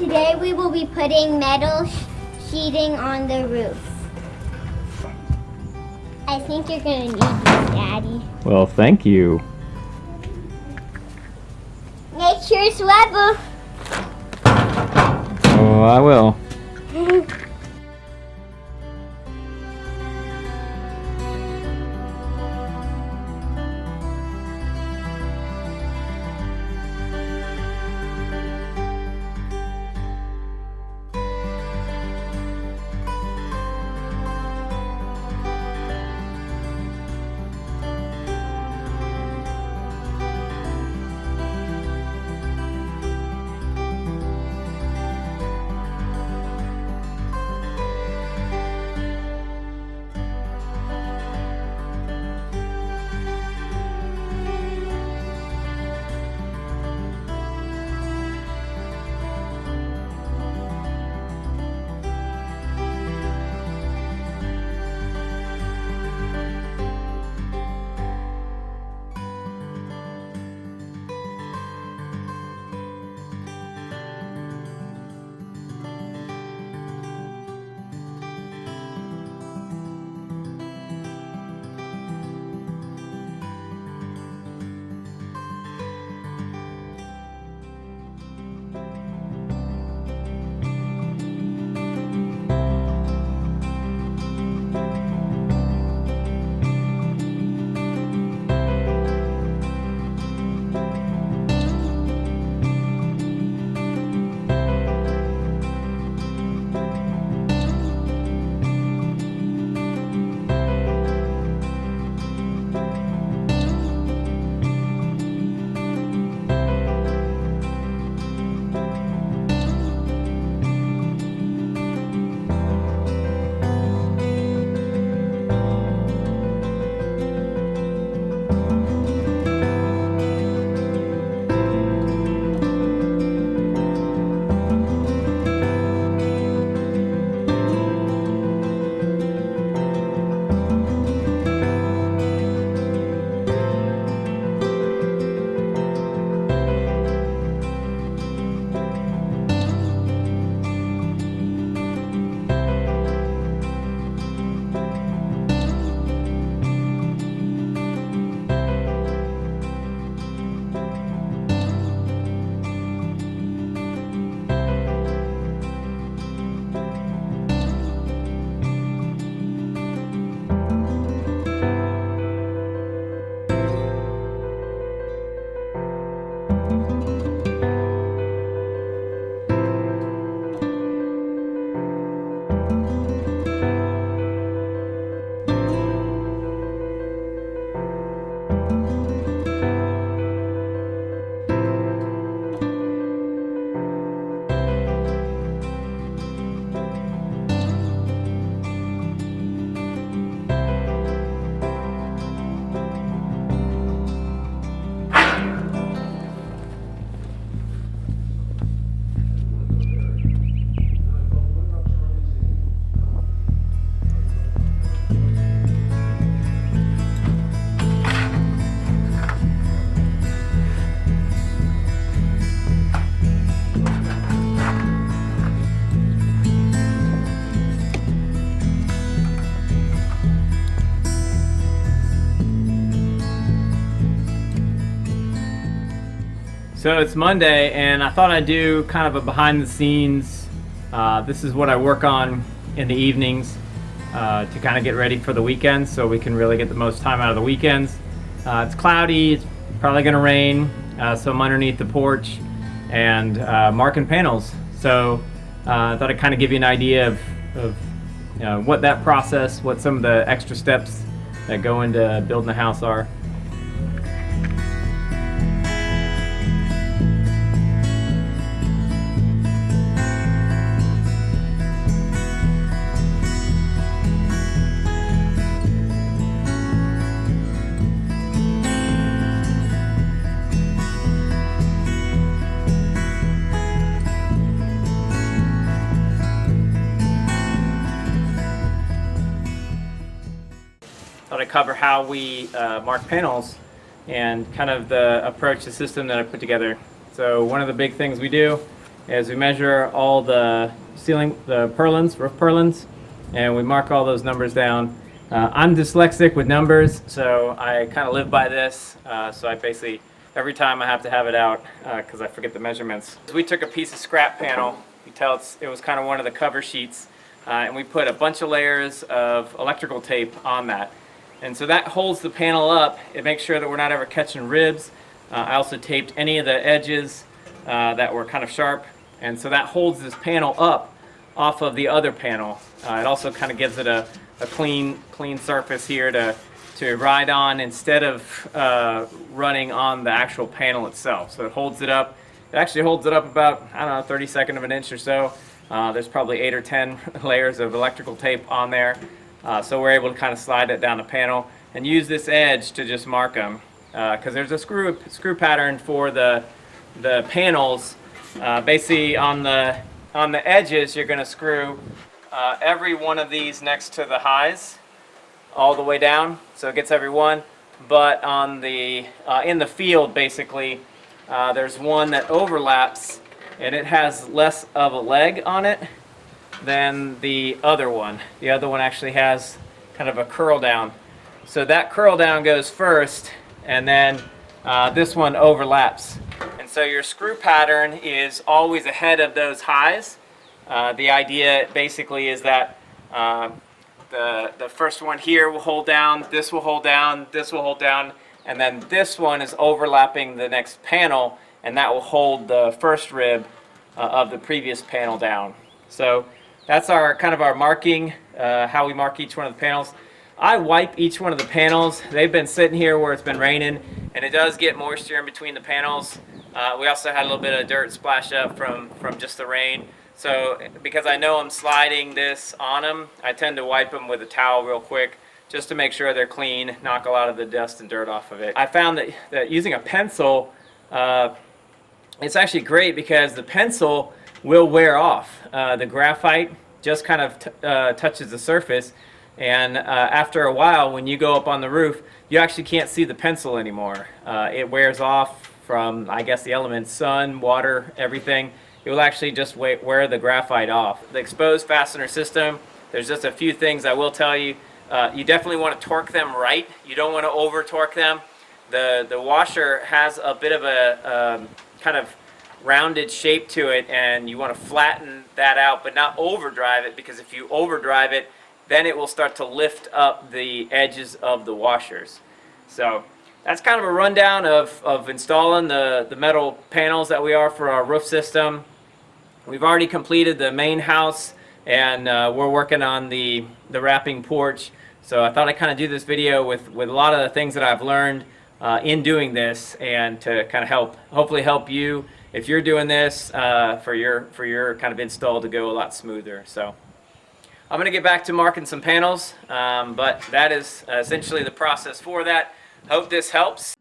Today we will be putting metal sheathing on the roof. I think you're gonna need these, Daddy. Well, thank you. Make sure it's level. Oh, I will. So it's Monday, and I thought I'd do kind of a behind the scenes. This is what I work on in the evenings to kind of get ready for the weekends, so we can really get the most time out of the weekends. It's cloudy, it's probably going to rain, so I'm underneath the porch and marking panels. So I thought I'd kind of give you an idea of what that process, what some of the extra steps that go into building a house are. Thought I'd cover how we mark panels and kind of the approach, the system that I put together. So one of the big things we do is we measure all the purlins, roof purlins, and we mark all those numbers down. I'm dyslexic with numbers, so I kind of live by this. So I basically, every time I have to have it out because I forget the measurements. We took a piece of scrap panel. You tell it was kind of one of the cover sheets, and we put a bunch of layers of electrical tape on that. And so that holds the panel up. It makes sure that we're not ever catching ribs. I also taped any of the edges that were kind of sharp, and so that holds this panel up off of the other panel. It also kind of gives it a clean surface here to ride on instead of running on the actual panel itself. So it holds it up. It actually holds it up about, I don't know, 32nd of an inch or so. There's probably 8 or 10 layers of electrical tape on there. So we're able to kind of slide it down the panel and use this edge to just mark them. Because there's a screw pattern for the panels. Basically on the edges, you're going to screw every one of these next to the highs all the way down, so it gets every one. But on the in the field, basically, there's one that overlaps, and it has less of a leg on it than the other one. The other one actually has kind of a curl down. So that curl down goes first, and then this one overlaps. And so your screw pattern is always ahead of those highs. The idea basically is that the first one here will hold down, this will hold down, this will hold down, and then this one is overlapping the next panel, and that will hold the first rib of the previous panel down. So that's our kind of our marking, how we mark each one of the panels. I wipe each one of the panels. They've been sitting here where it's been raining, and it does get moisture in between the panels. We also had a little bit of dirt splash up from just the rain. So because I know I'm sliding this on them, I tend to wipe them with a towel real quick just to make sure they're clean, knock a lot of the dust and dirt off of it. I found that using a pencil, it's actually great because the pencil will wear off. The graphite just kind of touches the surface, and after a while, when you go up on the roof, you actually can't see the pencil anymore. It wears off from, I guess, the elements, sun, water, everything. It will actually just wear the graphite off. The exposed fastener system, there's just a few things I will tell you. You definitely want to torque them right. You don't want to over torque them. The washer has a bit of a kind of rounded shape to it, and you want to flatten that out but not overdrive it, because if you overdrive it, then it will start to lift up the edges of the washers. So that's kind of a rundown of installing the metal panels that we are for our roof system. We've already completed the main house, and we're working on the wrapping porch. So I thought I'd kind of do this video with a lot of the things that I've learned in doing this, and to kind of hopefully help you if you're doing this for your kind of install to go a lot smoother. So I'm going to get back to marking some panels, but that is essentially the process for that. Hope this helps.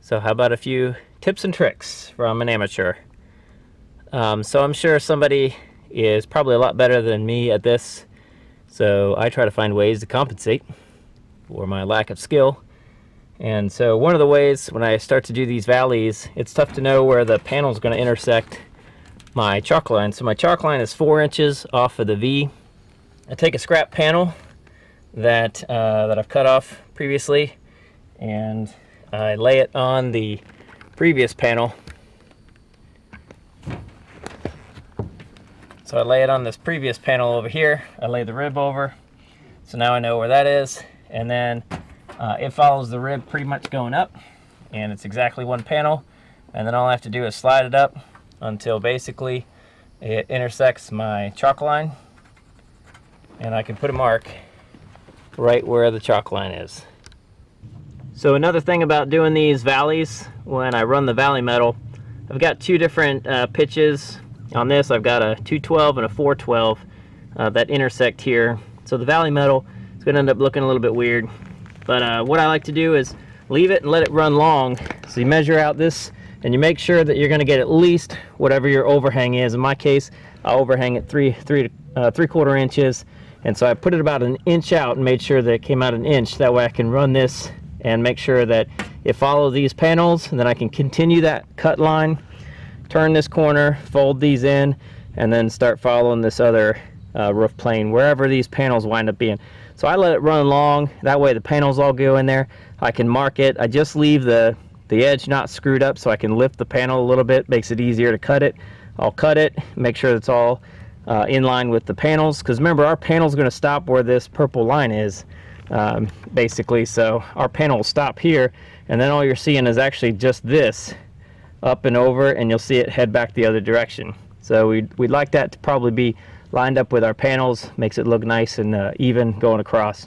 So how about a few tips and tricks from an amateur? So I'm sure somebody is probably a lot better than me at this, so I try to find ways to compensate for my lack of skill. And so one of the ways when I start to do these valleys, it's tough to know where the panel is going to intersect my chalk line. So my chalk line is 4 inches off of the V. I take a scrap panel that I've cut off previously, and I lay it on the previous panel. So I lay it on this previous panel over here. I lay the rib over, so now I know where that is, and then it follows the rib pretty much going up, and it's exactly one panel, and then all I have to do is slide it up until basically it intersects my chalk line, and I can put a mark right where the chalk line is. So another thing about doing these valleys, when I run the valley metal, I've got 2 different pitches. On this I've got a 212 and a 412 that intersect here. So the valley metal is going to end up looking a little bit weird. But what I like to do is leave it and let it run long. So you measure out this and you make sure that you're going to get at least whatever your overhang is. In my case, I overhang it 3/4 inches. And so I put it about an inch out and made sure that it came out an inch. That way I can run this and make sure that it follows these panels, and then I can continue that cut line, turn this corner, fold these in, and then start following this other roof plane wherever these panels wind up being. So I let it run long. That way the panels all go in there. I can mark it. I just leave the edge not screwed up so I can lift the panel a little bit. Makes it easier to cut it. I'll cut it, make sure it's all in line with the panels, because remember, our panel is going to stop where this purple line is, basically. So our panel will stop here, and then all you're seeing is actually just this up and over, and you'll see it head back the other direction. So we'd like that to probably be lined up with our panels. Makes it look nice and even going across.